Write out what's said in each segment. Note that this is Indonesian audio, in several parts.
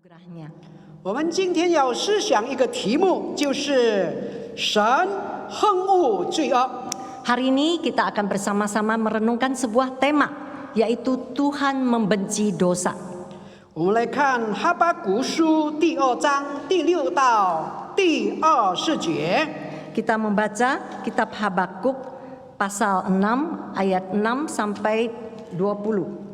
anugerahnya. 我们今天要思想一个题目，就是神恨恶罪恶。 Hari ini kita akan bersama-sama merenungkan sebuah tema, yaitu Tuhan membenci dosa. 我们来看哈巴谷书第2章第6到第20节。 Kita membaca kitab Habakuk pasal 6 ayat 6 sampai 20.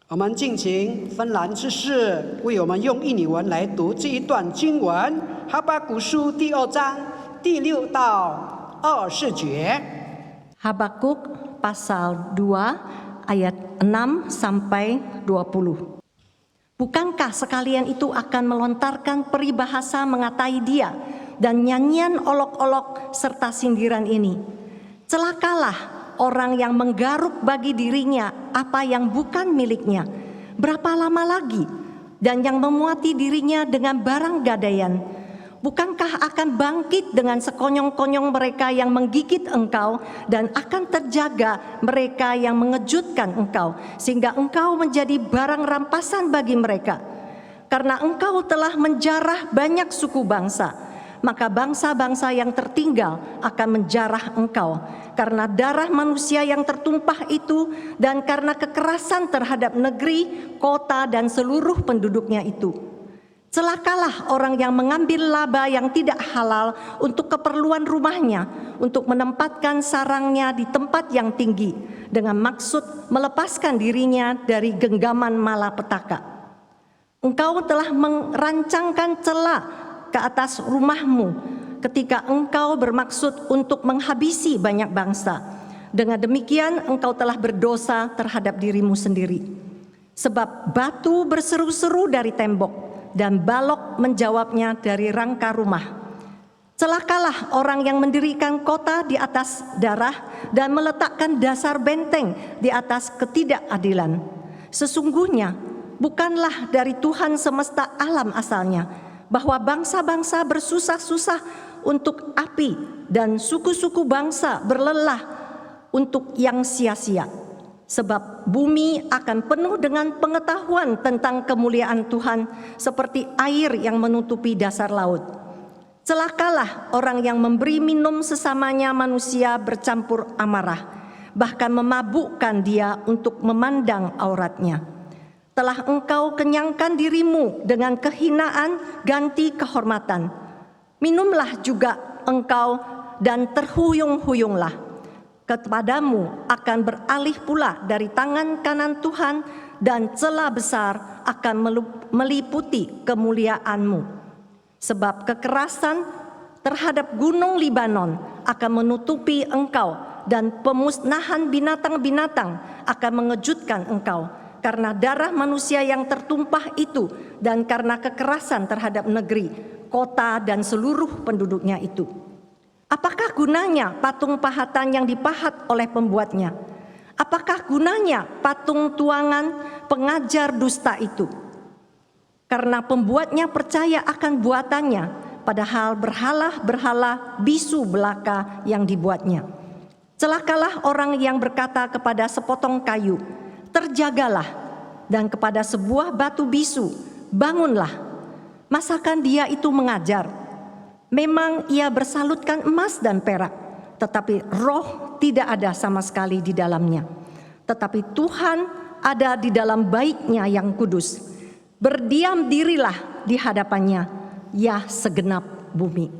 我们敬请芬兰之士为我们用印尼文来读这一段经文，哈巴谷书第2章第6到20节。 Habakuk pasal 2 ayat 6 sampai 20. Bukankah sekalian itu akan melontarkan peribahasa mengatai dia dan nyanyian olok-olok serta sindiran ini? Celakalah orang yang menggaruk bagi dirinya apa yang bukan miliknya. Berapa lama lagi? Dan yang memuati dirinya dengan barang gadaian. Bukankah akan bangkit dengan sekonyong-konyong mereka yang menggigit engkau, dan akan terjaga mereka yang mengejutkan engkau, sehingga engkau menjadi barang rampasan bagi mereka. Karena engkau telah menjarah banyak suku bangsa, maka bangsa-bangsa yang tertinggal akan menjarah engkau. Karena darah manusia yang tertumpah itu, dan karena kekerasan terhadap negeri, kota, dan seluruh penduduknya itu. Celakalah orang yang mengambil laba yang tidak halal untuk keperluan rumahnya, untuk menempatkan sarangnya di tempat yang tinggi, dengan maksud melepaskan dirinya dari genggaman malapetaka. Engkau telah merancangkan celah ke atas rumahmu ketika engkau bermaksud untuk menghabisi banyak bangsa. Dengan demikian engkau telah berdosa terhadap dirimu sendiri. Sebab batu berseru-seru dari tembok, dan balok menjawabnya dari rangka rumah. Celakalah orang yang mendirikan kota di atas darah dan meletakkan dasar benteng di atas ketidakadilan. Sesungguhnya bukanlah dari Tuhan semesta alam asalnya, bahwa bangsa-bangsa bersusah-susah untuk api dan suku-suku bangsa berlelah untuk yang sia-sia. Sebab bumi akan penuh dengan pengetahuan tentang kemuliaan Tuhan seperti air yang menutupi dasar laut. Celakalah orang yang memberi minum sesamanya manusia bercampur amarah, bahkan memabukkan dia untuk memandang auratnya. Telah engkau kenyangkan dirimu dengan kehinaan ganti kehormatan. Minumlah juga engkau dan terhuyung-huyunglah. Kepadamu akan beralih pula dari tangan kanan Tuhan, dan celah besar akan meliputi kemuliaanmu. Sebab kekerasan terhadap gunung Libanon akan menutupi engkau, dan pemusnahan binatang-binatang akan mengejutkan engkau. Karena darah manusia yang tertumpah itu, dan karena kekerasan terhadap negeri, kota, dan seluruh penduduknya itu. Apakah gunanya patung pahatan yang dipahat oleh pembuatnya? Apakah gunanya patung tuangan pengajar dusta itu? Karena pembuatnya percaya akan buatannya, padahal berhala-berhala bisu belaka yang dibuatnya. Celakalah orang yang berkata kepada sepotong kayu, terjagalah, dan kepada sebuah batu bisu, bangunlah. Masakan dia itu mengajar? Memang ia bersalutkan emas dan perak, tetapi roh tidak ada sama sekali di dalamnya. Tetapi Tuhan ada di dalam baitnya yang kudus. Berdiam dirilah di hadapannya, ya segenap bumi.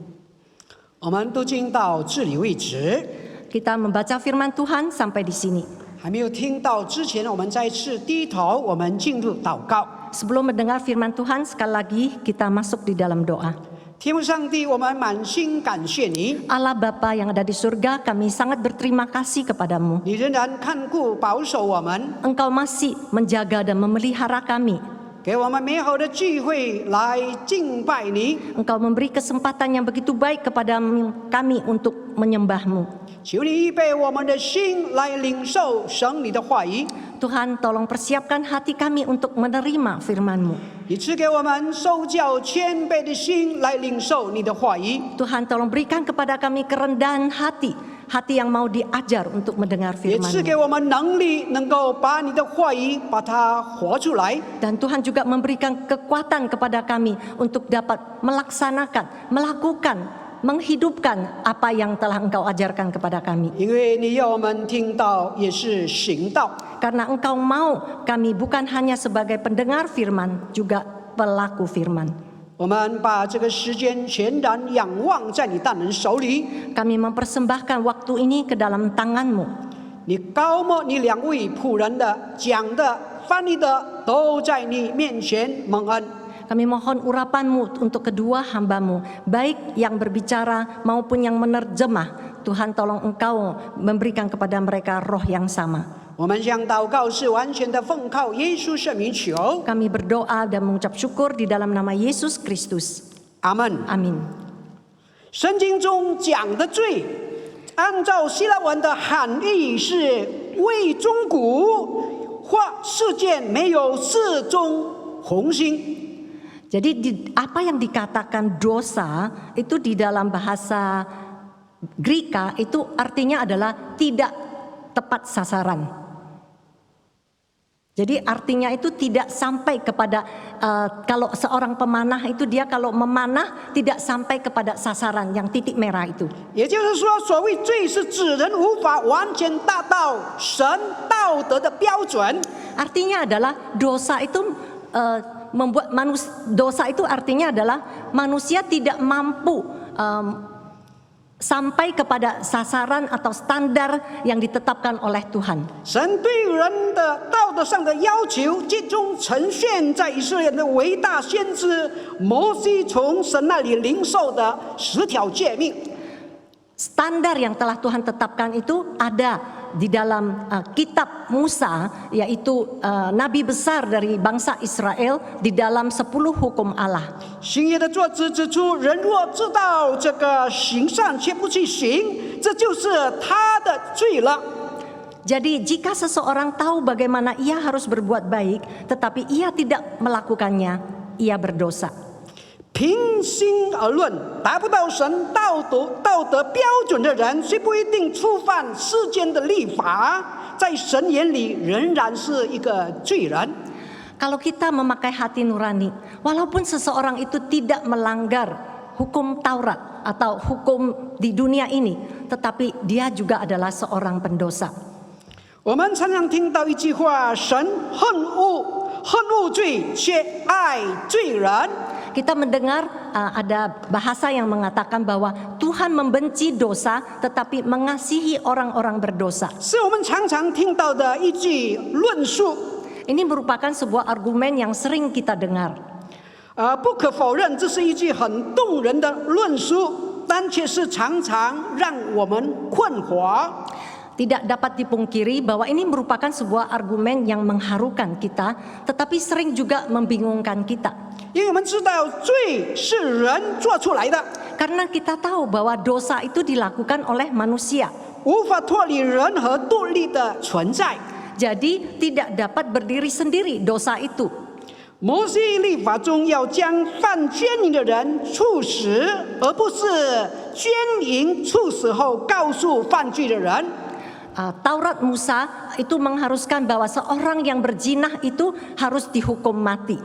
我们读经到这里为止。 Kita membaca firman Tuhan sampai di sini. 还没有听到之前，我们再次低头，我们进入祷告。 Sebelum mendengar firman Tuhan, sekali lagi kita masuk di dalam doa. 天父上帝，我们满心感谢你， Allah Bapa yang ada di surga, kami sangat berterima kasih kepadamu. 你仍然看顾保守我们， Engkau masih menjaga dan memelihara kami. 给我们美好的聚会来敬拜你。 Engkau memberi kesempatan yang begitu baik kepada kami untuk menyembahmu. 求你预备我们的心来领受神你的话语， Tuhan, tolong persiapkan hati kami untuk menerima firman-Mu. 你赐给我们受教谦卑的心来领受你的话语。 Tuhan, tolong berikan kepada kami kerendahan hati hati yang mau diajar untuk mendengar 也赐 firman-Mu. 给我们能力，能够把你的话语把它活出来。 Dan Tuhan juga memberikan kekuatan kepada kami untuk dapat melaksanakan, melakukan, menghidupkan apa yang telah Engkau ajarkan kepada kami. 因为你要我们听到，也是行道。 Karena Engkau mau kami bukan hanya sebagai pendengar firman, juga pelaku firman. 我们把这个时间全然仰望在你大能手里。 Kami mempersembahkan waktu ini ke dalam tangan-Mu. 你高莫你两位仆人的讲的、翻译的，都在你面前蒙恩。 Kami mohon urapan-Mu untuk kedua hamba-Mu, baik yang berbicara maupun yang menerjemah. Tuhan tolong Engkau memberikan kepada mereka roh yang sama. 我们向祷告是完全的奉靠耶稣圣名求， Kami berdoa dan mengucap syukur di dalam nama Yesus Kristus. 阿门。 Amin. 圣经中讲的罪，按照希腊文的含义是为中古或世界没有四种红星。 Jadi apa yang dikatakan dosa itu di dalam bahasa Greka itu artinya adalah tidak tepat sasaran. Jadi artinya itu tidak sampai kepada kalau seorang pemanah itu dia kalau memanah tidak sampai kepada sasaran yang titik merah itu. 也就是说，所谓罪是指人无法完全达到神道德的标准。 Artinya adalah dosa itu membuat dosa itu artinya adalah manusia tidak mampu sampai kepada sasaran atau standar yang ditetapkan oleh Tuhan. 神对人的道德上的要求，集中呈现在以色列的伟大先知摩西从神那里领受的10条诫命。 Standar yang telah Tuhan tetapkan itu ada di dalam kitab Musa, yaitu nabi besar dari bangsa Israel, di dalam 10 hukum Allah. 新约的作者指出，人若知道这个行善却不去行，这就是他的罪了。 Jadi jika seseorang tahu bagaimana ia harus berbuat baik, tetapi ia tidak melakukannya, ia berdosa. 平心而论，达不到神道德标准的人，虽不一定触犯世间的律法，在神眼里仍然是一个罪人。 Kalau kita memakai hati nurani, walaupun seseorang itu tidak melanggar hukum Taurat atau hukum di dunia ini, tetapi dia juga adalah seorang pendosa. 我们常常听到一句话：神恨恶罪，却爱罪人。 Kita mendengar ada bahasa yang mengatakan bahwa Tuhan membenci dosa tetapi mengasihi orang-orang berdosa. 是我们常常听到的一句论述。 Ini merupakan sebuah argumen yang sering kita dengar. 不可否认，这是一句很动人的论述，但却是常常让我们困惑。 Tidak dapat dipungkiri bahwa ini merupakan sebuah argumen yang mengharukan kita, tetapi sering juga membingungkan kita. 因为我们知道罪是人做出来的， Karena kita tahu bahwa dosa itu dilakukan oleh manusia. 无法脱离人和独立的存在。 Jadi tidak dapat berdiri sendiri dosa itu. 摩西律法中要将犯奸淫的人处死，而不是奸淫处死后告诉犯罪的人。 Taurat Musa itu mengharuskan bahwa seorang yang berzinah itu harus dihukum mati.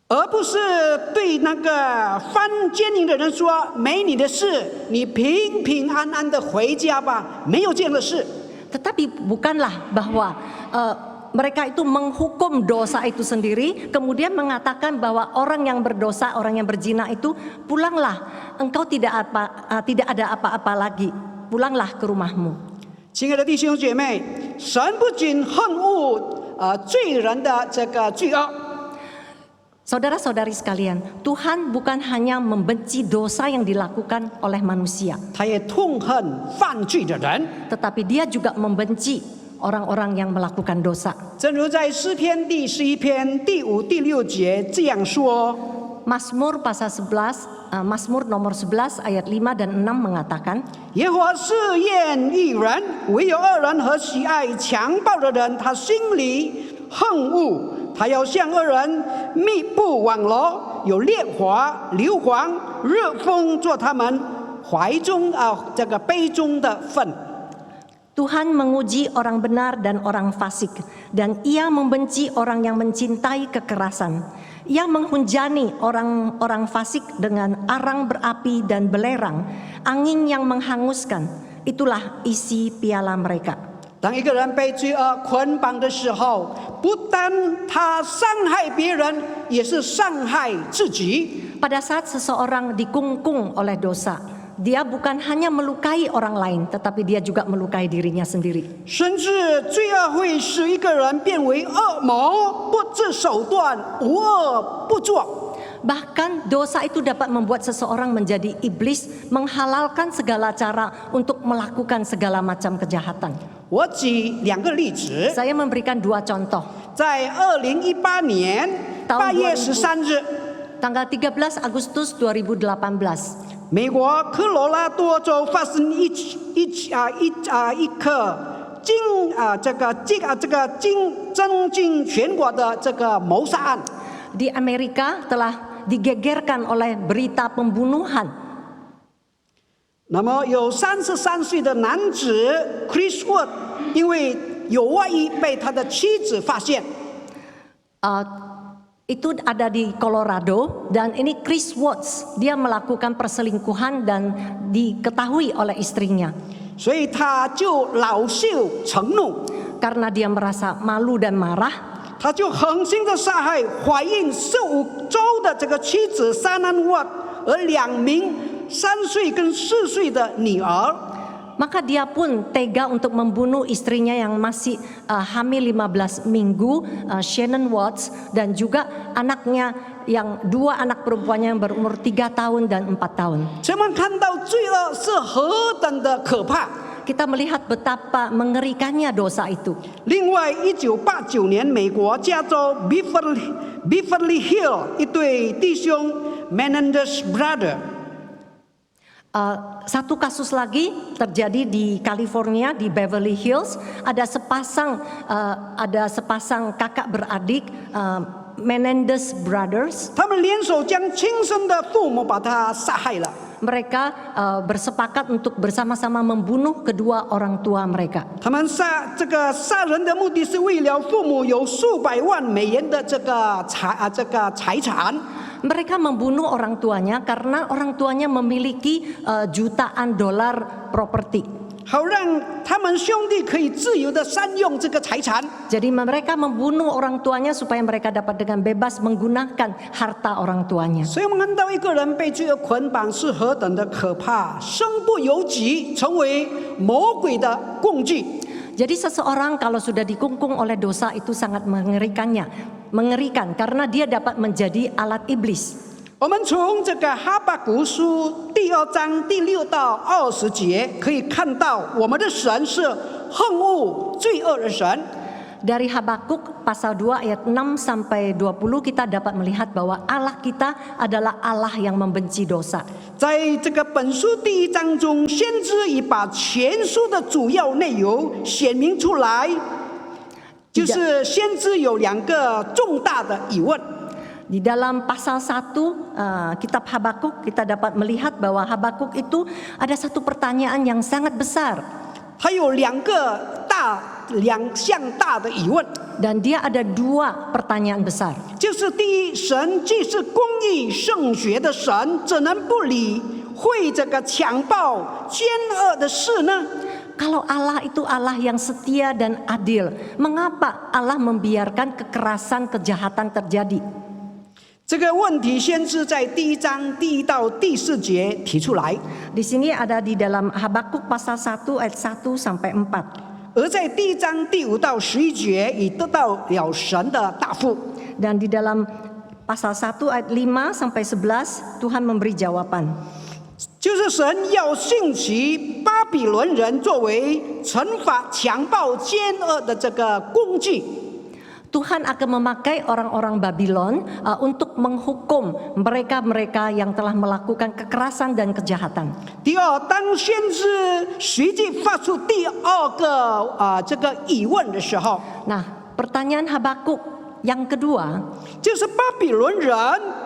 而不是对那个犯奸淫的人说没你的事，你平平安安的回家吧，没有这样的事。 Tetapi bukanlah bahwa mereka itu menghukum dosa itu sendiri, kemudian mengatakan bahwa orang yang berdosa, orang yang berzina itu pulanglah, engkau tidak ada apa-apa lagi, pulanglah ke rumahmu. 亲爱的弟兄姐妹，神不仅恨恶罪人的这个罪恶， Saudara-saudari sekalian, Tuhan bukan hanya membenci dosa yang dilakukan oleh manusia, 他也痛恨犯罪的人。 tetapi Dia juga membenci orang-orang yang melakukan dosa. 正如在诗篇第11篇第5、第6节这样说。 Mazmur pasal 11, Mazmur nomor 11 ayat 5 dan 6 mengatakan, 耶和华试验义人，唯有恶人和喜爱强暴的人，他心里恨恶。他要向恶人密布网罗，有烈火、硫磺、热风做他们怀中这个杯中的粪。 Tuhan menguji orang benar dan orang fasik, dan Ia membenci orang yang mencintai kekerasan. Ia menghujani orang-orang fasik dengan arang berapi dan belerang, angin yang menghanguskan. Itulah isi piala mereka. 当一个人被罪恶捆绑的时候，不但他伤害别人，也是伤害自己。 Pada saat seseorang dikungkung oleh dosa, dia bukan hanya melukai orang lain, tetapi dia juga melukai dirinya sendiri. 甚至罪恶会使一个人变为恶魔，不择手段，无恶不作。 Bahkan dosa itu dapat membuat seseorang menjadi iblis, menghalalkan segala cara untuk melakukan segala macam kejahatan. 我举2个例子， Saya memberikan 2 contoh. 在2018年8月13日， Tanggal 13 Agustus 2018, 美国科罗拉多州发生一个震惊全国的这个谋杀案。 di Amerika telah digegerkan oleh berita pembunuhan. 那么有33岁的男子 Chris Wood 因为有外遇被他的妻子发现。 Itu ada di Colorado, dan ini Chris Watts, dia melakukan perselingkuhan dan diketahui oleh istrinya. 所以他就恼羞成怒， Karena dia merasa malu dan marah, 他就狠心的杀害怀孕15周的这个妻子 Shannon Wood 和2名3岁跟4岁的女儿。 maka dia pun tega untuk membunuh istrinya yang masih hamil 15 minggu, Shannon Watts, dan juga anaknya yang 2 anak perempuannya yang berumur 3 tahun dan 4 tahun. 人们看到罪恶是何等的可怕。 Kita melihat betapa mengerikannya dosa itu. 另外，1989年，美国加州 Beverly Hill 一对弟兄 Menendez Brother， Satu kasus lagi terjadi di California, di Beverly Hills. Ada sepasang kakak beradik, Menendez Brothers. 他们联手将亲生的父母把他杀害了。 Mereka bersepakat untuk bersama-sama membunuh kedua orang tua mereka. 他们杀人的目的是为了父母有数百万美元的这个财产。 Mereka membunuh orang tuanya karena orang tuanya memiliki jutaan dolar properti. 好让他们兄弟可以自由的善用这个财产。 Jadi mereka membunuh orang tuanya supaya mereka dapat dengan bebas menggunakan harta orang tuanya. 所以我们看到一个人被罪恶捆绑是何等的可怕，身不由己，成为魔鬼的工具。 Jadi seseorang kalau sudah dikungkung oleh dosa itu sangat mengerikan karena dia dapat menjadi alat iblis. 我们从这个哈巴谷书第2章第6到20节可以看到，我们的神是恨恶罪恶的神。 Dari Habakuk pasal 2 ayat 6 sampai 20 kita dapat melihat bahwa Allah kita adalah Allah yang membenci dosa. 在这个本书第1章中，先知已把全书的主要内容显明出来，就是先知有2个重大的疑问。 Di dalam pasal 1 kitab Habakuk kita dapat melihat bahwa Habakuk itu ada satu pertanyaan yang sangat besar. 还有2项大的疑问， Dan dia ada 2 pertanyaan besar. 就是第一，神既是公义圣洁的神，怎能不理会这个强暴奸恶的事呢？ Kalau Allah itu Allah yang setia dan adil, mengapa Allah membiarkan kekerasan kejahatan terjadi? 这个问题先知在第1章第1到第4节提出来， Di sini ada di dalam Habakuk pasal 1 ayat 1 sampai 4. 而在第1章第5到11节已得到了神的答复。 Dan di dalam pasal 1 ayat 5 sampai 11 Tuhan memberi jawaban. 就是神要兴起巴比伦人作为惩罚强暴奸恶的这个工具。 Tuhan akan memakai orang-orang Babylon untuk menghukum mereka-mereka yang telah melakukan kekerasan dan kejahatan. 第二，当先知随即发出第2个这个疑问的时候， Nah, pertanyaan Habakuk yang kedua, 就是巴比伦人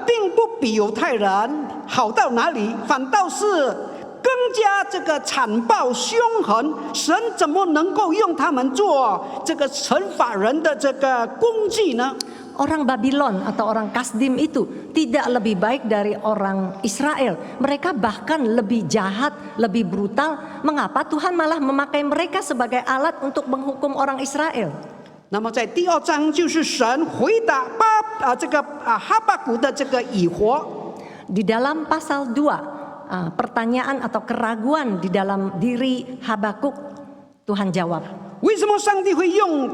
并不比犹太人好到哪里，反倒是更加这个残暴凶狠，神怎么能够用他们做这个惩罚人的这个工具呢？ Orang Babylon atau orang Kasdim itu tidak lebih baik dari orang Israel. Mereka bahkan lebih jahat, lebih brutal. Mengapa Tuhan malah memakai mereka sebagai alat untuk menghukum orang Israel? 那么在第2章就是神回答哈巴谷的这个疑惑。 Di dalam pasal 2, pertanyaan atau keraguan di dalam diri Habakuk, Tuhan jawab. 为什么上帝会用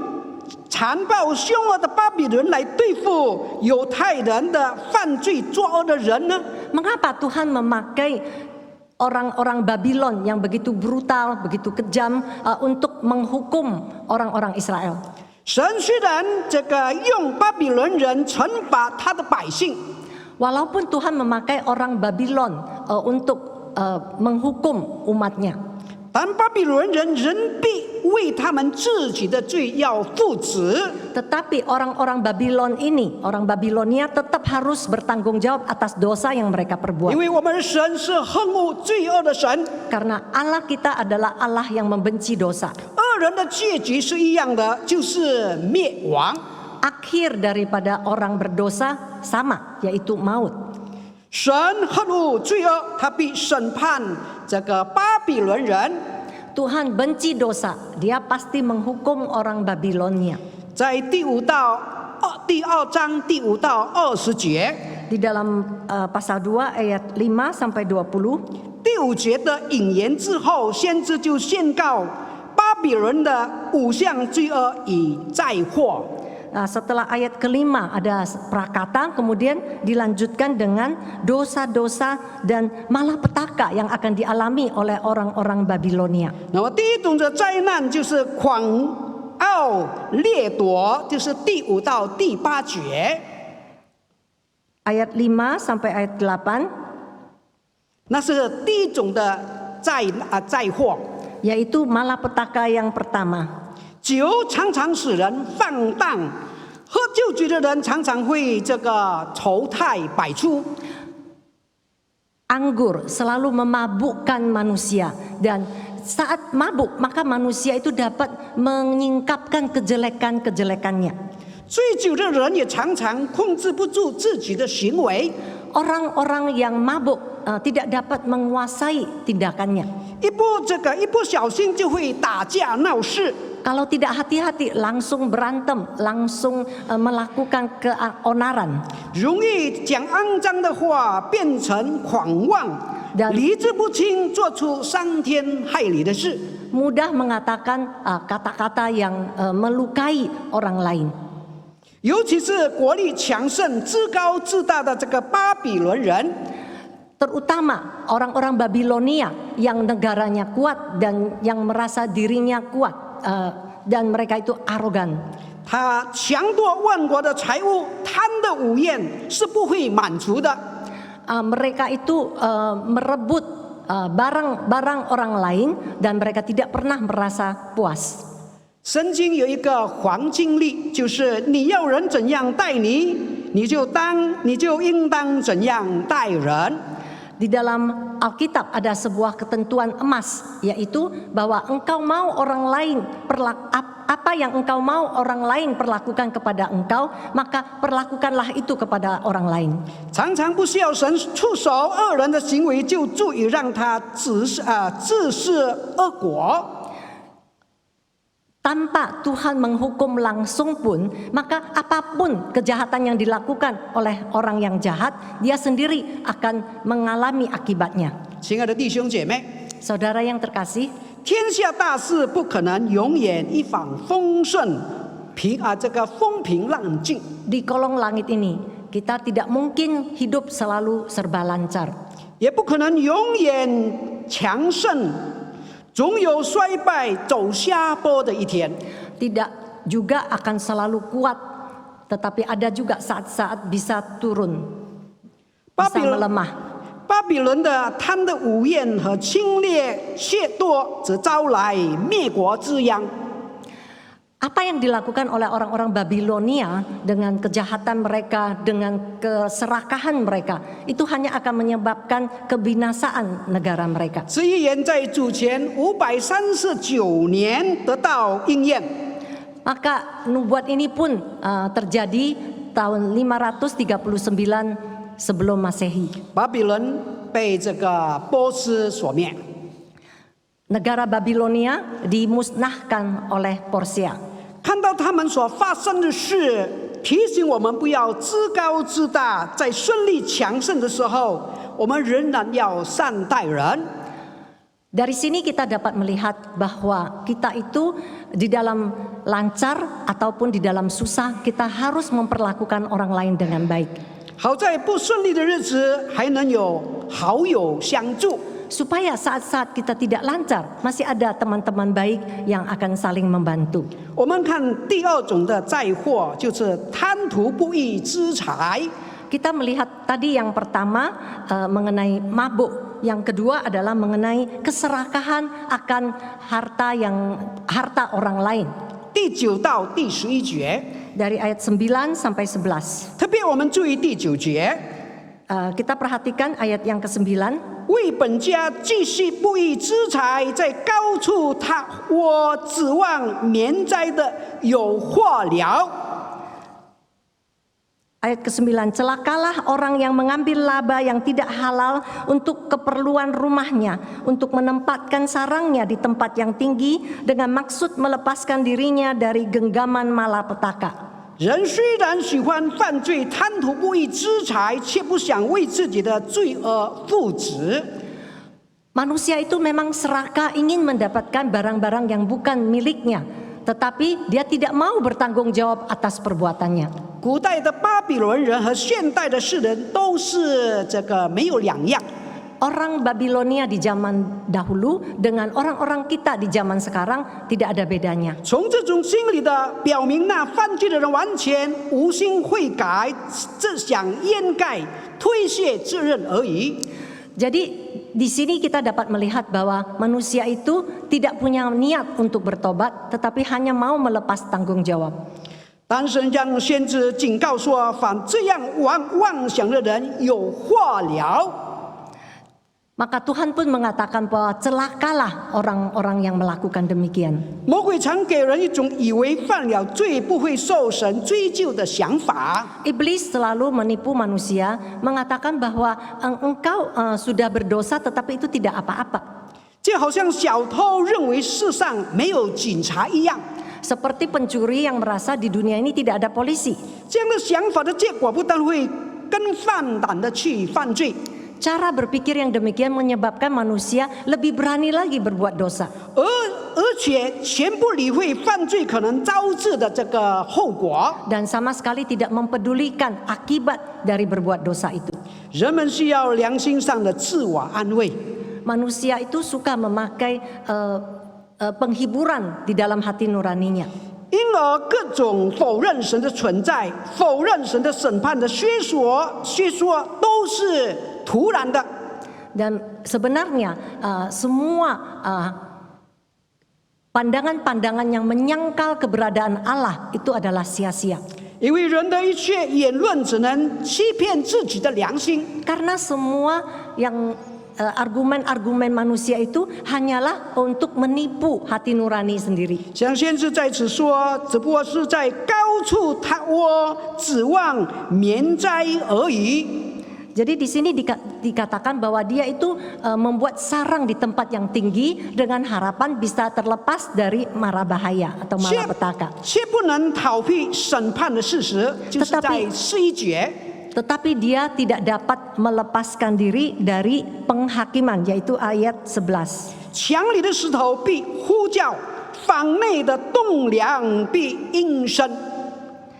残暴凶恶的巴比伦来对付犹太人的犯罪作恶的人呢？ Mengapa Tuhan memakai orang-orang Babylon yang begitu brutal, begitu kejam untuk menghukum orang-orang Israel? 神虽然这个用巴比伦人惩罚他的百姓， Walaupun Tuhan memakai orang Babylon untuk menghukum umatnya, 但巴比伦人仍必为他们自己的罪要负责。 tetapi orang-orang Babylon ini, orang Babilonia tetap harus bertanggung jawab atas dosa yang mereka 因 perbuat. 为我们的神是恨恶罪恶的神， Karena Allah kita adalah Allah yang membenci dosa. 恶人的结局是一样的，就是灭亡。 Akhir daripada orang berdosa sama, yaitu maut. 神恨恶罪恶，他必审判这个巴比伦人。 Tuhan benci dosa, dia pasti menghukum orang Babilonia. 在第2章第5到20节， Di dalam pasal 2 ayat 5 sampai 20, 第5节的引言之后，先知就宣告巴比伦的5项罪恶已载获。 setelah ayat kelima ada prakata, kemudian dilanjutkan dengan dosa-dosa dan malapetaka yang akan dialami oleh orang-orang Babilonia. 那么第一种的灾难就是狂傲掠夺，就是第5到第8节。 Ayat 5 sampai ayat 8, 那是第一种的灾祸。 yaitu malapetaka yang pertama. 酒常常使人放荡，喝酒醉的人常常会这个丑态百出。 Anggur selalu memabukkan manusia, dan saat mabuk maka manusia itu dapat menyingkapkan kejelekan-kejelekannya. 醉酒的人也常常控制不住自己的行为， Orang-orang yang mabuk tidak dapat menguasai tindakannya. 一不小心就会打架闹事。 Kalau tidak hati-hati langsung berantem, langsung melakukan keonaran. 容易讲肮脏的话，变成狂妄， Dan 理智不清，做出伤天害理的事。 mudah mengatakan kata-kata yang melukai orang lain. 尤其是国力强盛、自高自大的这个巴比伦人， Terutama orang-orang Babilonia yang negaranya kuat dan yang merasa dirinya kuat, dan mereka itu arogan. 他强夺万国的财物，贪的午宴是不会满足的。 Mereka itu merebut barang-barang orang lain dan mereka tidak pernah merasa puas. 圣经有一个黄金律，就是你要人怎样待你，你就应当怎样待人。 Di dalam Alkitab ada sebuah ketentuan emas, yaitu bahwa engkau mau orang lain apa yang engkau mau orang lain perlakukan kepada engkau, maka perlakukanlah itu kepada orang lain. 常常不需要神出手，恶人的行为就足以让他自食恶果。 Tanpa Tuhan menghukum langsung pun, maka apapun kejahatan yang dilakukan oleh orang yang jahat, dia sendiri akan mengalami akibatnya. 亲爱的弟兄姐妹， Saudara yang terkasih, 天下大事不可能永远一帆风顺，风平浪静。 di kolong langit ini kita tidak mungkin hidup selalu serba lancar. 也不可能永远强盛，总有衰败、走下坡的一天。 Tidak juga akan selalu kuat, tetapi ada juga saat-saat bisa turun, bisa melemah. 巴比伦的贪的午宴和侵略、亵渎，则招来灭国之殃。Apa yang dilakukan oleh orang-orang Babilonia dengan kejahatan mereka, dengan keserakahan mereka, itu hanya akan menyebabkan kebinasaan negara mereka. 这预言在主前539年得到应验。 Maka nubuat ini pun terjadi tahun 539 sebelum Masehi. 巴比伦被这个波斯所灭。 Negara Babilonia dimusnahkan oleh Persia. 看到他们所发生的事，提醒我们不要自高自大，在顺利强盛的时候，我们仍然要善待人。 Dari sini kita dapat melihat bahwa kita itu di dalam lancar ataupun di dalam susah, kita harus memperlakukan orang lain dengan baik. 好在不顺利的日子还能有好友相助。 Supaya saat-saat kita tidak lancar, masih ada teman-teman baik yang akan saling membantu. 我们看第二种的灾祸，就是贪图不义之财。 Kita melihat tadi yang pertama mengenai mabuk, yang kedua adalah mengenai keserakahan akan harta orang lain. 第9到第11节， Dari ayat 9 sampai 11. 特别我们注意第9节， Kita perhatikan ayat yang ke-9. 为本家继续不义之财，在高处塌窝，指望免灾的有祸了。 Ayat ke-9, celakalah orang yang mengambil laba yang tidak halal untuk keperluan rumahnya, untuk menempatkan sarangnya di tempat yang tinggi dengan maksud melepaskan dirinya dari genggaman malapetaka. 人虽然喜欢犯罪、贪图不义之财，却不想为自己的罪恶负责。 Manusia itu memang serakah ingin mendapatkan barang-barang yang bukan miliknya, tetapi dia tidak mau bertanggung jawab atas perbuatannya. 古代的巴比伦人和现代的世人都是这个没有两样。 Orang Babilonia di zaman dahulu dengan orang-orang kita di zaman sekarang tidak ada bedanya. 从这种经历的表明，那犯罪的人完全无心悔改，只想掩盖、推卸责任而已。 Jadi di sini kita dapat melihat bahwa manusia itu tidak punya niat untuk bertobat, tetapi hanya mau melepas tanggung jawab. 但神让先知警告说：“凡这样妄想的人有祸了。” Maka Tuhan pun mengatakan bahwa celakalah orang-orang yang melakukan demikian. 魔鬼常给人一种以为犯了罪不会受神追究的想法。 Iblis selalu menipu manusia, mengatakan bahwa engkau sudah berdosa tetapi itu tidak apa-apa. 就好像小偷认为世上没有警察一样。 Seperti pencuri yang merasa di dunia ini tidak ada polisi. 这样的想法的结果，不但会更放胆的去犯罪， Cara berpikir yang demikian menyebabkan manusia lebih berani lagi berbuat dosa. 而且全不理会犯罪可能招致的这个后果。 Dan sama sekali tidak mempedulikan akibat dari berbuat dosa itu. 人们需要良心上的自我安慰。 Manusia itu suka memakai penghiburan di dalam hati nuraninya. 因而各种否认神的存在、否认神的审判的学说都是徒然的。 Dan sebenarnya semua pandangan-pandangan yang menyangkal keberadaan Allah itu adalah sia-sia. 因为人的一切言论只能欺骗自己的良心。 Karena semua yang argumen-argumen manusia itu hanyalah untuk menipu hati nurani sendiri. 像先知在此说，只不过是在高处塌窝，指望免灾而已。 Jadi di sini dikatakan bahwa dia itu membuat sarang di tempat yang tinggi dengan harapan bisa terlepas dari mara bahaya atau malapetaka. 却不能逃避审判的事实，就是在11节。 Tetapi dia tidak dapat melepaskan diri dari penghakiman, yaitu ayat 11. 墙里的石头必呼叫，房内的栋梁必应声。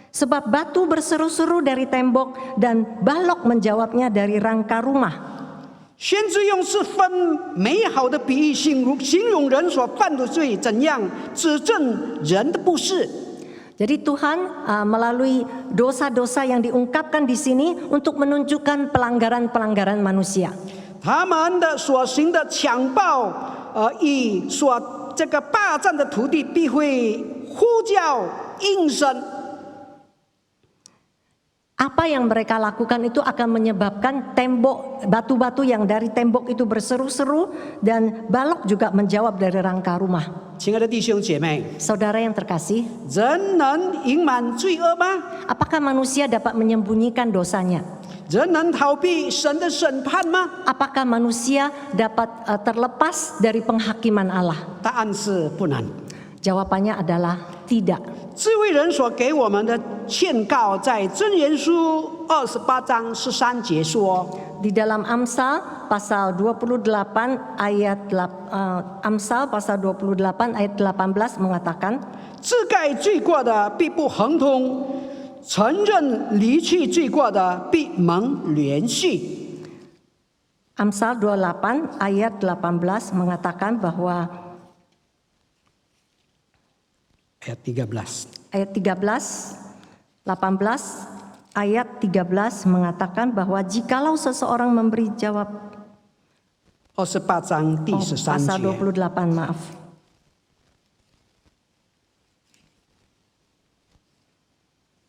Sebab batu berseru-seru dari tembok dan balok menjawabnya dari rangka rumah. 先知用是分美好的比喻形容人所犯的罪，怎样指证人的不是。 Jadi Tuhan melalui dosa-dosa yang diungkapkan di sini untuk menunjukkan pelanggaran-pelanggaran manusia. 他们的所行的强暴，以所这个霸占的土地必会呼叫应声。 Apa yang mereka lakukan itu akan menyebabkan tembok, batu-batu yang dari tembok itu berseru-seru dan balok juga menjawab dari rangka rumah. 亲爱的弟兄姐妹， Saudara yang terkasih, 人能隐瞒罪恶吗？ apakah manusia dapat menyembunyikan dosanya? 人能逃避神的审判吗？ Apakah manusia dapat terlepas dari penghakiman Allah? 答案是不能。 Jawabannya adalah tidak. 智慧人所给我们的劝告，在箴言书28章13节说： Di dalam Amsal pasal 28 ayat 18 mengatakan, 自盖罪过的必不亨通，承认离弃罪过的必蒙怜恤。 Amsal 28 ayat 18 mengatakan bahwa ayat 13. ayat 18 ayat 13 mengatakan bahwa jikalau seseorang memberi jawab 28章第13 pasal 节。 28 maaf.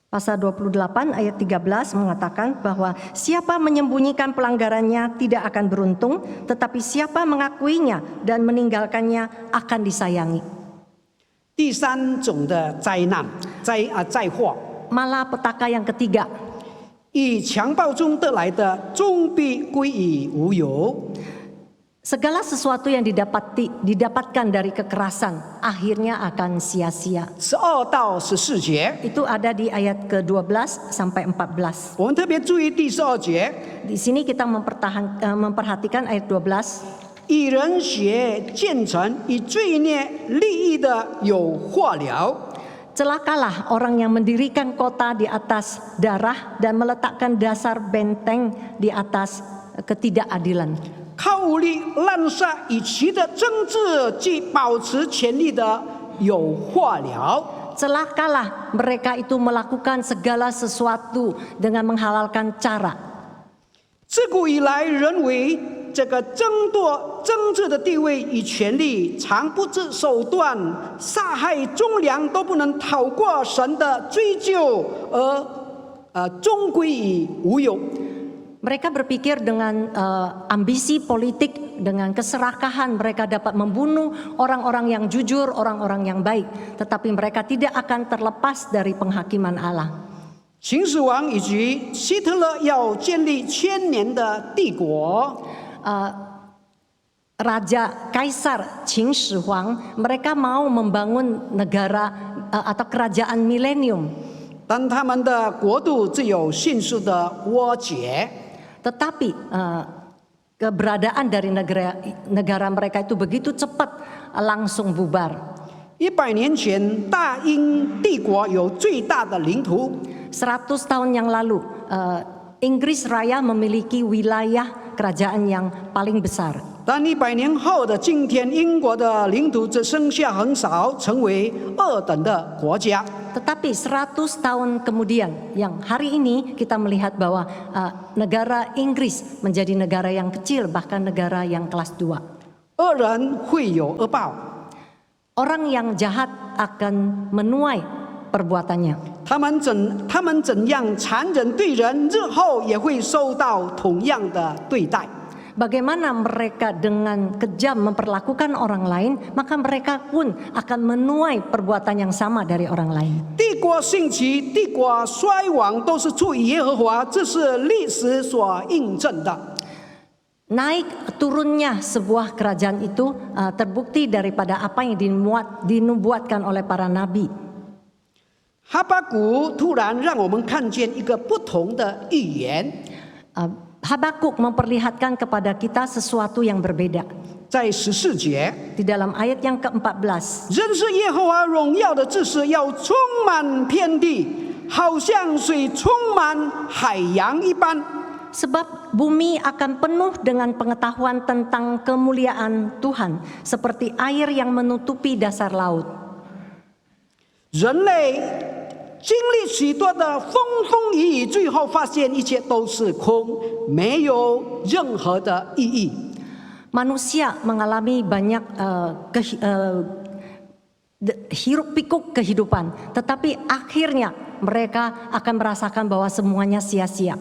Pasal 28 ayat 13 mengatakan bahwa siapa menyembunyikan pelanggarannya tidak akan beruntung, tetapi siapa mengakuinya dan meninggalkannya akan disayangi. 第三种的灾难、灾祸， Malapetaka yang ketiga, 以强暴中得来的，终必归于无有。 segala sesuatu yang didapatkan dari kekerasan akhirnya akan sia-sia. 12到14节， Itu ada di ayat ke-12 sampai 14. 我们特别注意第12节， Di sini kita memperhatikan ayat 12. 以人血建成，以罪孽立意的有祸了。 Celakalah orang yang mendirikan kota di atas darah dan meletakkan dasar benteng di atas ketidakadilan. 靠武力滥杀以其的政治及保持权力的有祸了。 Celakalah mereka itu melakukan segala sesuatu dengan menghalalkan cara. 自古以来，人为这个争夺政治的地位与权力，常不择手段，杀害忠良都不能逃过神的追究，而终归于无有。 Mereka berpikir dengan ambisi politik, dengan keserakahan mereka dapat membunuh orang-orang yang jujur, orang-orang yang baik. Tetapi mereka tidak akan terlepas dari penghakiman Allah. 秦始皇以及希特勒要建立1000年的帝国， Raja Kaisar Qin Shi Huang, mereka mau membangun negara atau kerajaan milenium. 但他们的国度只有迅速的瓦解。 Tetapi keberadaan dari negara mereka itu begitu cepat langsung bubar. 100年前，大英帝国有最大的领土， 100 tahun yang lalu, Inggris Raya memiliki wilayah kerajaan yang paling besar. 但100年后的今天，英国的领土只剩下很少，成为2等的国家。 Tetapi 100 tahun kemudian, yang hari ini kita melihat bahwa negara Inggris menjadi negara yang kecil, bahkan negara yang kelas 2. 恶人会有恶报， Orang yang jahat akan menuai perbuatannya. 他们怎样残忍对人，日后也会受到同样的对待。 Bagaimana mereka dengan kejam memperlakukan orang lain, maka mereka pun akan menuai perbuatan yang sama dari orang lain. 帝国兴起，帝国衰亡，都是出于耶和华，这是历史所印证的。 Naik turunnya sebuah kerajaan itu terbukti daripada apa yang dinubuatkan oleh para nabi. 哈巴谷突然让我们看见一个不同的预言。 Habakuk memperlihatkan kepada kita sesuatu yang berbeda. 在14节， Di dalam ayat yang ke-14, 认识耶和华荣耀的知识要充满遍地，好像水充满海洋一般。 sebab bumi akan penuh dengan pengetahuan tentang kemuliaan Tuhan, seperti air yang menutupi dasar laut. 人类经历许多的风风雨雨，最后发现一切都是空，没有任何的意义。 Manusia mengalami banyak hiruk pikuk kehidupan, tetapi akhirnya mereka akan merasakan bahwa semuanya sia-sia.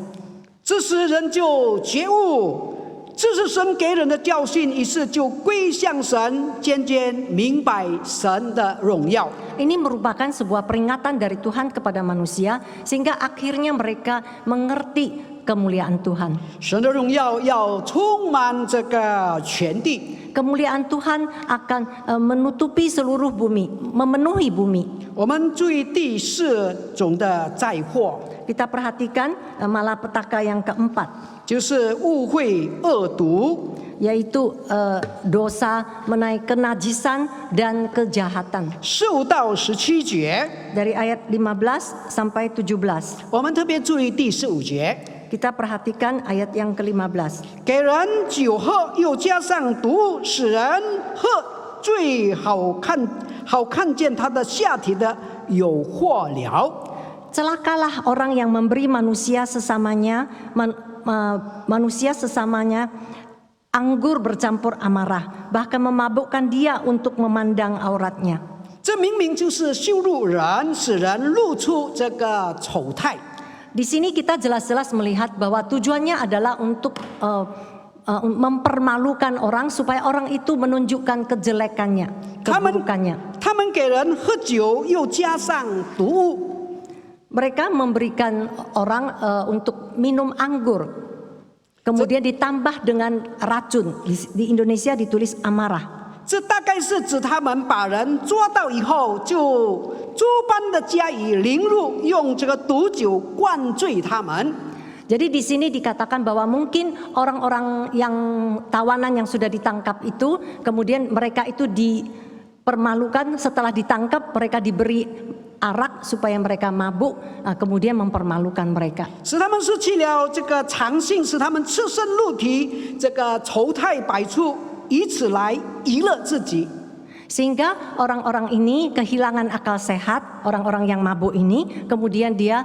这时人就觉悟，这是神给人的教训，于是就归向神，渐渐明白神的荣耀。 Ini merupakan sebuah peringatan dari Tuhan kepada manusia, sehingga akhirnya mereka mengerti kemuliaan Tuhan. 神的荣耀要充满这个全地。 Kemuliaan Tuhan akan menutupi seluruh bumi, memenuhi bumi. 我们注意第4种的灾祸， Kita perhatikan malapetaka yang keempat, 就是误会、恶毒。 yaitu dosa menaik kenajisan dan kejahatan. 15到17节， Dari ayat 15 sampai 17. 我们特别注意第15节， Kita perhatikan ayat yang ke-15. 给人酒喝，又加上毒，使人喝最好看见他的下体的有祸了。 Celakalah orang yang memberi manusia sesamanya anggur bercampur amarah, bahkan memabukkan dia untuk memandang auratnya. 这明明就是羞辱人，使人露出这个丑态。 Di sini kita jelas-jelas melihat bahwa tujuannya adalah untuk mempermalukan orang supaya orang itu menunjukkan kejelekannya, keburukannya. 他们给人喝酒，又加上毒物。 Mereka memberikan orang untuk minum anggur, kemudian ditambah dengan racun. Di Indonesia ditulis amarah. 这大概是指他们把人抓到以后，就诸般的加以凌辱，用这个毒酒灌醉他们。 Jadi di sini dikatakan bahwa mungkin orang-orang yang tawanan yang sudah ditangkap itu, kemudian mereka itu dipermalukan. Setelah ditangkap, mereka diberi arak supaya mereka mabuk, kemudian mempermalukan mereka. 使他们失去了这个常性，使他们赤身露体，这个丑态百出，以此来娱乐自己。 Sehingga orang-orang ini kehilangan akal sehat, orang-orang yang mabuk ini, kemudian dia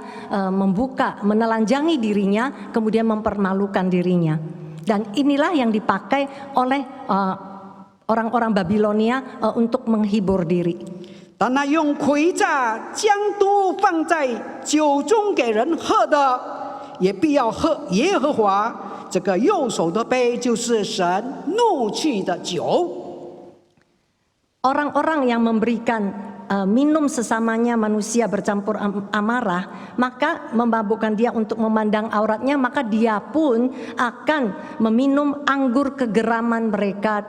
menelanjangi dirinya, kemudian mempermalukan dirinya. Dan inilah yang dipakai oleh orang-orang Babilonia untuk menghibur diri. 但那用诡诈将毒放在酒中给人喝的，也必要喝耶和华这个右手的杯，就是神怒气的酒。 Orang-orang yang memberikan minum sesamanya manusia bercampur amarah, maka memabukkan dia untuk memandang auratnya, maka dia pun akan meminum anggur kegeraman mereka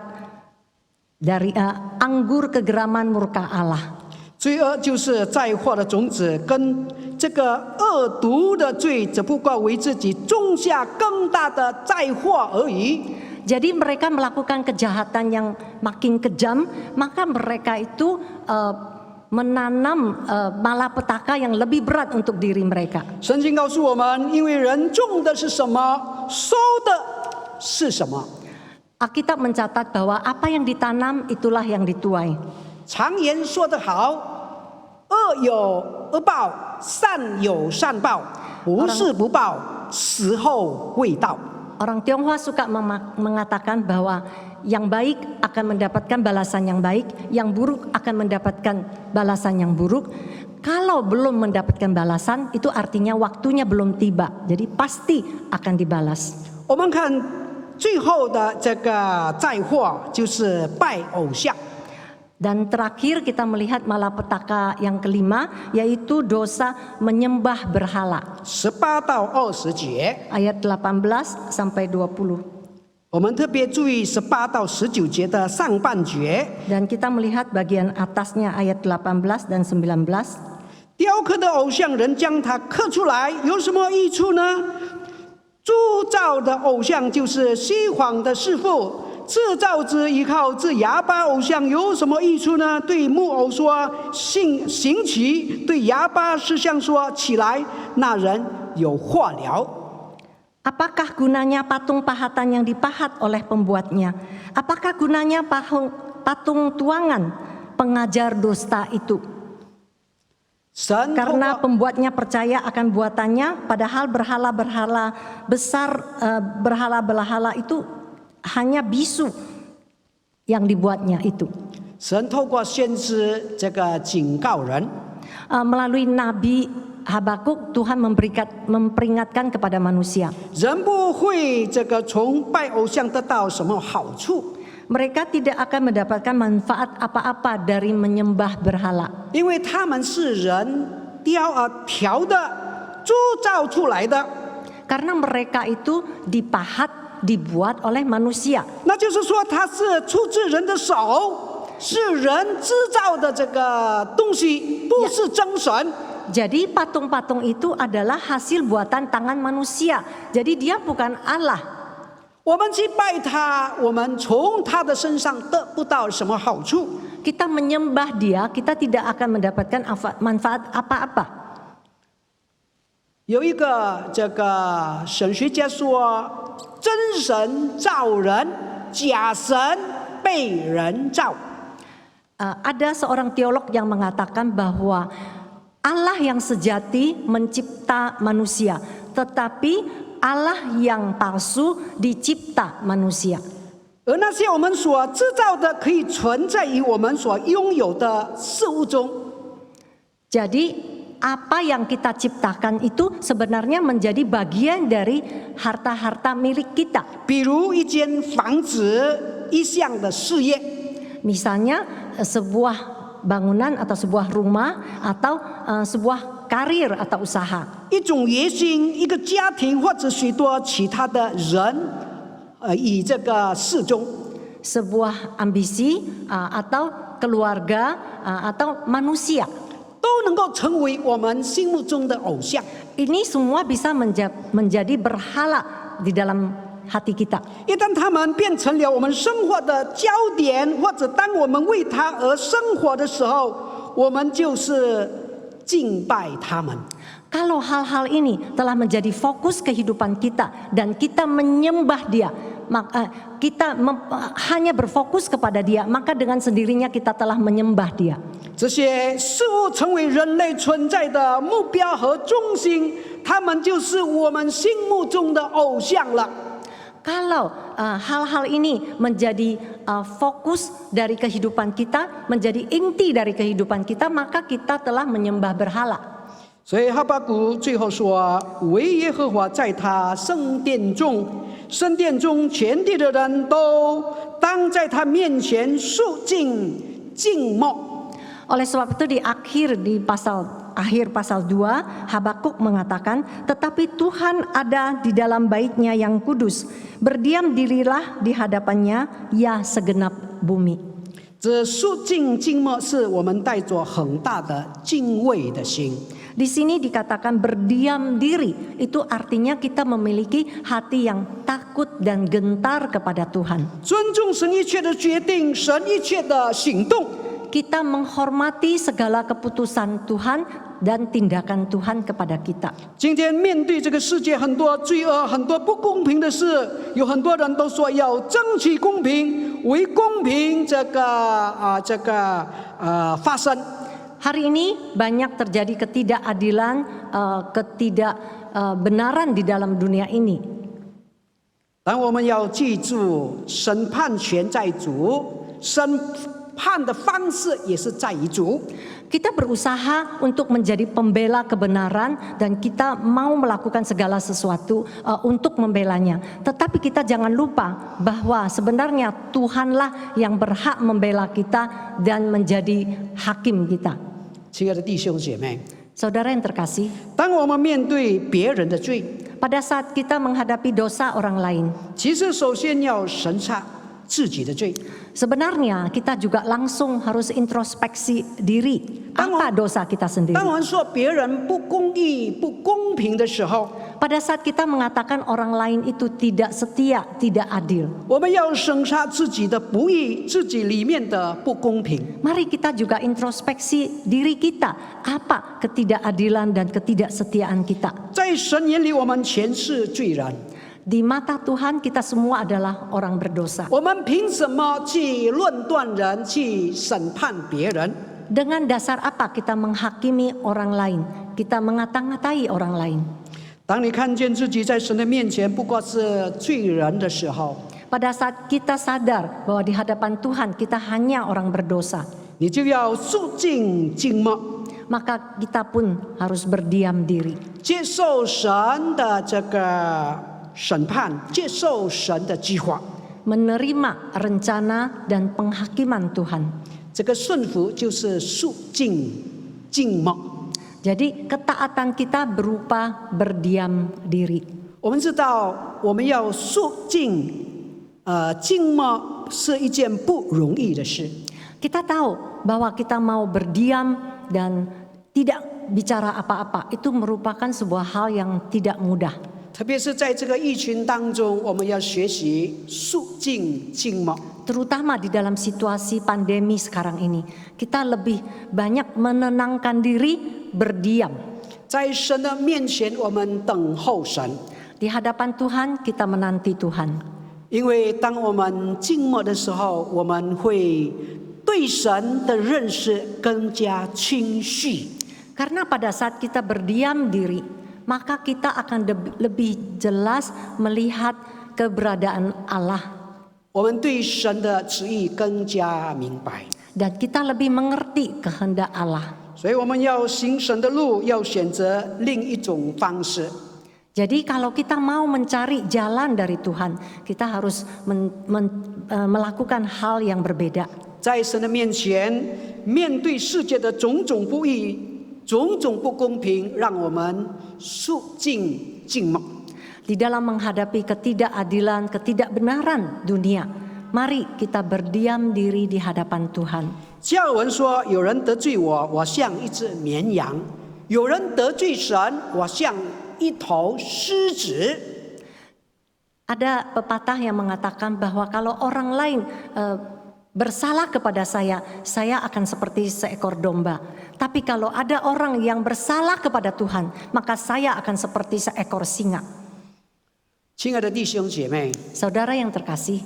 dari anggur kegeraman murka Allah. 罪恶就是灾祸的种子，跟这个恶毒的罪，只不过为自己种下更大的灾祸而已。 Jadi mereka melakukan kejahatan yang makin kejam, maka mereka itu menanam malapetaka yang lebih berat untuk diri mereka. 圣经告诉我们，因为人种的是什么，收的是什么。 Alkitab mencatat bahwa apa yang ditanam itulah yang dituai. 常言说得好，恶有恶报，善有善报，不是不报，时候未到。 Orang Tionghoa suka mengatakan bahwa yang baik akan mendapatkan balasan yang baik, yang buruk akan mendapatkan balasan yang buruk. Kalau belum mendapatkan balasan, itu artinya waktunya belum tiba. Jadi pasti akan dibalas. 我们看最后的这个灾祸就是拜偶像。 Dan terakhir kita melihat malapetaka yang kelima, yaitu dosa menyembah berhala. 18到20节， Ayat 18 sampai 20. 我们特别注意18到19节的上半节。 Dan kita melihat bagian atasnya ayat 18 dan 19. 雕刻的偶像人将它刻出来，有什么益处呢？铸造的偶像就是虚谎的师傅。 制造之依靠这哑巴偶像有什么益处呢？对木偶说行起，对哑巴石像说起来，那人有祸了。 Apakah gunanya patung pahatan yang dipahat oleh pembuatnya? Apakah gunanya patung tuangan pengajar dusta itu? 神 Karena pembuatnya percaya akan buatannya, padahal berhala-berhala besar, berhala-berhala itu hanya bisu yang dibuatnya itu. 神透过先知这个警告人， Melalui Nabi Habakuk, Tuhan memperingatkan kepada manusia. 人不会这个从拜偶像得到什么好处， Mereka tidak akan mendapatkan manfaat apa-apa dari menyembah berhala. 因为他们是人调的、铸造出来的。 Karena mereka itu dipahat, dibuat oleh manusia. 那就是说，它是出自人的手，是人制造的这个东西，不是真神。 Jadi patung-patung itu adalah hasil buatan tangan manusia. Jadi dia bukan Allah. 我们去拜他，我们从他的身上得不到什么好处。 Kita menyembah dia, kita tidak akan mendapatkan manfaat apa-apa. 有一个这个神学家说，真神造人，假神被人造。 Ada seorang teolog yang mengatakan bahwa Allah yang sejati mencipta manusia, tetapi Allah yang palsu dicipta manusia. 而那些我们所制造的，可以存在于我们所拥有的事物中。 Jadi apa yang kita ciptakan itu sebenarnya menjadi bagian dari harta-harta milik kita. 比如一间房子，一项的事业。 Misalnya sebuah bangunan atau sebuah rumah atau sebuah karir atau usaha. 一种野心，一个家庭，或者许多其他的人，以这个事中。 Sebuah ambisi atau keluarga atau manusia. 都能够成为我们心目中的偶像。 Ini semua bisa menjadi berhala di dalam hati kita. 一旦他们变成了我们生活的焦点，或者当我们为他而生活的时候，我们就是敬拜他们。 Kalau hal-hal ini telah menjadi fokus kehidupan kita dan kita menyembah dia, maka kita hanya berfokus kepada dia, maka dengan sendirinya kita telah menyembah dia. 这些事物成为人类存在的目标和中心，他们就是我们心目中的偶像了。 Kalau hal-hal ini menjadi fokus dari kehidupan kita, menjadi inti dari kehidupan kita, maka kita telah menyembah berhala. 所以哈巴谷最后说：“唯耶和华在他圣殿中，圣殿中全地的人都当在他面前肃静静默。” Oleh sebab itu di akhir pasal 2 Habakuk mengatakan, tetapi Tuhan ada di dalam baitnya yang kudus, berdiam dirilah di hadapannya ya segenap bumi. 这肃静静默是我们带着很大的敬畏的心。 Di sini dikatakan berdiam diri, itu artinya kita memiliki hati yang takut dan gentar kepada Tuhan. 尊重神一切的决定，神一切的行动。 Kita menghormati segala keputusan Tuhan dan tindakan Tuhan kepada kita. 今天面对这个世界很多罪恶、很多不公平的事，有很多人都说要争取公平，为公平发声。 Hari ini banyak terjadi ketidakadilan, ketidakbenaran di dalam dunia ini. 但我们要记住，审判权在主，审判的方式也是在于主。 Kita berusaha untuk menjadi pembela kebenaran dan kita mau melakukan segala sesuatu untuk membelanya. Tetapi kita jangan lupa bahwa sebenarnya Tuhanlah yang berhak membela kita dan menjadi hakim kita. 亲爱的弟兄姐妹， Saudara yang terkasih, 当我们面对别人的罪， pada saat kita menghadapi dosa orang lain, 其实首先要审查自己的罪。 sebenarnya kita juga langsung harus introspeksi diri. Apa dosa kita sendiri? 当我们说别人不公义、不公平的时候， Pada saat kita mengatakan orang lain itu tidak setia, tidak adil, 我们要审查自己的不义，自己里面的不公平。 mari kita juga introspeksi diri kita. Apa ketidakadilan dan ketidaksetiaan kita? 在神眼里，我们全是罪人。 Di mata Tuhan kita semua adalah orang berdosa. 我们凭什么去论断人、去审判别人？ Dengan dasar apa kita menghakimi orang lain? Kita mengata-ngatai orang lain. 当你看见自己在神的面前不过是罪人的时候， Pada saat kita sadar bahwa di hadapan Tuhan kita hanya orang berdosa, 你就要肃静静默， maka kita pun harus berdiam diri, 接受神的这个审判，接受神的计划。 menerima rencana dan penghakiman Tuhan. 这个顺服就是肃静静默。 Jadi ketaatan kita berupa berdiam diri. 我们知道，我们要肃静，静默是一件不容易的事。 Kita tahu bahwa kita mau berdiam dan tidak bicara apa-apa, itu merupakan sebuah hal yang tidak mudah. 特别是在这个疫情当中，我们要学习肃静静默。 Terutama di dalam situasi pandemi sekarang ini, kita lebih banyak menenangkan diri, berdiam. 在神的面前，我们等候神， Di hadapan Tuhan kita menanti Tuhan. 因为当我们静默的时候，我们会对神的认识更加清晰。 Karena pada saat kita berdiam diri, maka kita akan lebih jelas melihat keberadaan Allah. 我们对神的旨意更加明白， Dan kita lebih mengerti kehendak Allah. 所以我们要行神的路，要选择另一种方式。 Jadi kalau kita mau mencari jalan dari Tuhan, kita harus melakukan hal yang berbeda. 在神的面前，面对世界的种种不义、种种不公平，让我们肃静静默。 Di dalam menghadapi ketidakadilan, ketidakbenaran dunia, mari kita berdiam diri di hadapan Tuhan. 加尔文说：“有人得罪我，我像一只绵羊；有人得罪神，我像一头狮子。” Ada pepatah yang mengatakan bahwa kalau orang lain bersalah kepada saya akan seperti seekor domba. Tapi kalau ada orang yang bersalah kepada Tuhan, maka saya akan seperti seekor singa. 亲爱的弟兄姐妹， Saudara yang terkasih,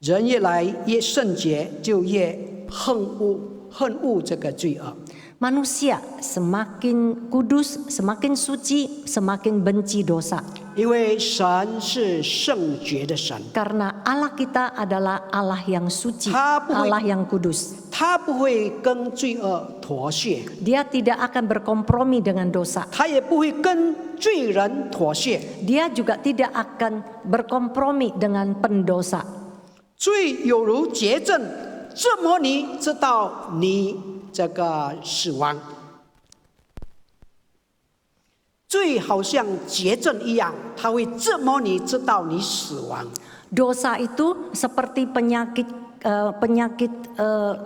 人越来越圣洁，就越恨恶这个罪恶。 manusia semakin kudus, semakin suci, semakin benci dosa. 因为神是圣洁的神， Karena Allah kita adalah Allah yang suci, Apa- Allah yang kudus. 他不会跟罪恶妥协， Dia tidak akan berkompromi dengan dosa. 他也不会跟罪人妥协。 Dia juga tidak akan berkompromi dengan pendosa. 罪有如结症，折磨你，直到你这个死亡。罪好像结症一样，它会折磨你，直到你死亡。 Dosa itu seperti penyakit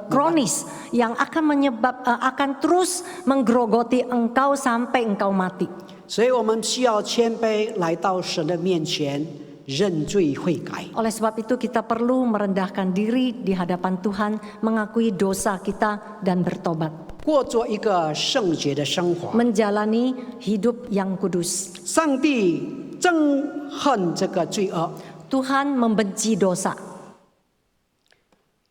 kronis yang akan terus menggerogoti engkau sampai engkau mati. 所以我们需要谦卑来到神的面前，认罪悔改。 Oleh sebab itu kita perlu merendahkan diri di hadapan Tuhan, mengakui dosa kita dan bertobat. 过着一个圣洁的生活。 Menjalani hidup yang kudus. 上帝憎恨这个罪恶， Tuhan membenci dosa.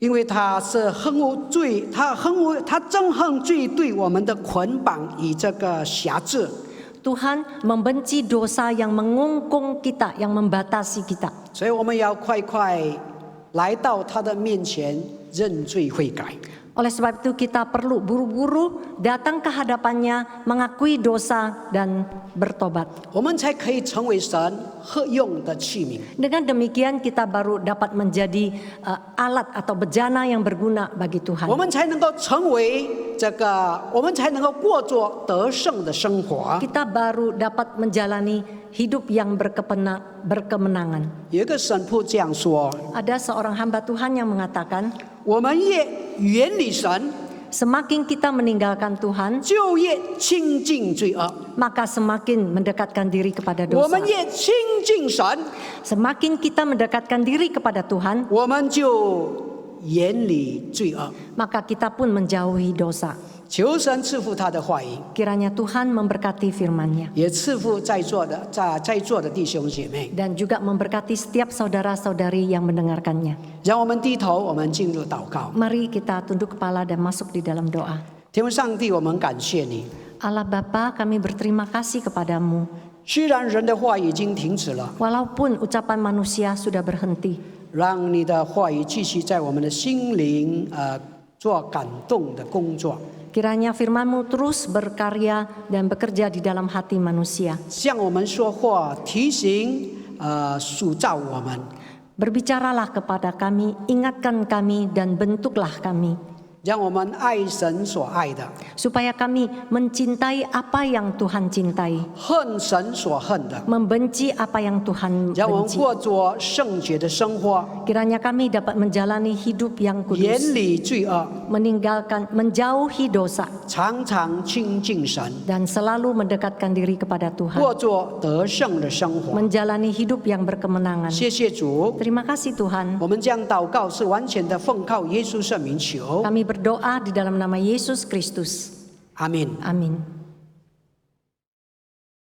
因为他是恨恶罪，他憎恨罪对我们的捆绑与这个辖制。 Tuhan membenci dosa yang mengungkung kita, yang membatasi kita. 所以我们要快快来到他的面前认罪悔改。 Oleh sebab itu kita perlu buru-buru datang ke hadapannya, mengakui dosa dan bertobat. 我们才可以成为神合用的器皿。 Dengan demikian kita baru dapat menjadi alat atau bejana yang berguna bagi Tuhan. 我们才能够成为我们才能够过着得胜的生活。 Kita baru dapat menjalani hidup yang berkemenangan. 有一个神父这样说： Ada seorang hamba Tuhan yang mengatakan, 我们越远离神， semakin kita meninggalkan Tuhan, 就越亲近罪恶； maka semakin mendekatkan diri kepada 我 dosa. 们越亲近神， Semakin kita mendekatkan diri kepada Tuhan, 我们就远离罪恶。 maka kita pun menjauhi dosa. 求神赐福他的话语， Kiranya Tuhan memberkati firman-Nya 也赐福在座的弟兄姐妹。 dan juga memberkati setiap saudara-saudari yang mendengarkannya. 让我们低头，我们进入祷告。 Mari kita tunduk kepala dan masuk di dalam doa. 天父上帝，我们感谢你。 Allah Bapa, kami berterima kasih kepadamu. 虽然人的话已经停止了， Walaupun ucapan manusia sudah berhenti, 让你的话语继续在我们的心灵做感动的工作， Kiranya firman-Mu terus berkarya dan bekerja di dalam hati manusia. 向我们说话，提醒塑造我们， Berbicaralah kepada kami, ingatkan kami dan bentuklah kami. 让我们爱神所爱的， Supaya kami mencintai apa yang Tuhan cintai, 恨神所恨的， membenci apa yang Tuhan 让我们 benci. 过着圣洁的生活， Kiranya kami dapat menjalani hidup yang 远 kudus, 离罪恶， menjauhi dosa 常常亲近神， dan selalu mendekatkan diri kepada Tuhan. 过着得胜的生活。 Menjalani hidup yang berkemenangan. 谢谢主， Terima kasih Tuhan. 我们将祷告是完全的奉靠耶稣圣名求， Kami berdoa di dalam nama Yesus Kristus. 阿门。 Amin.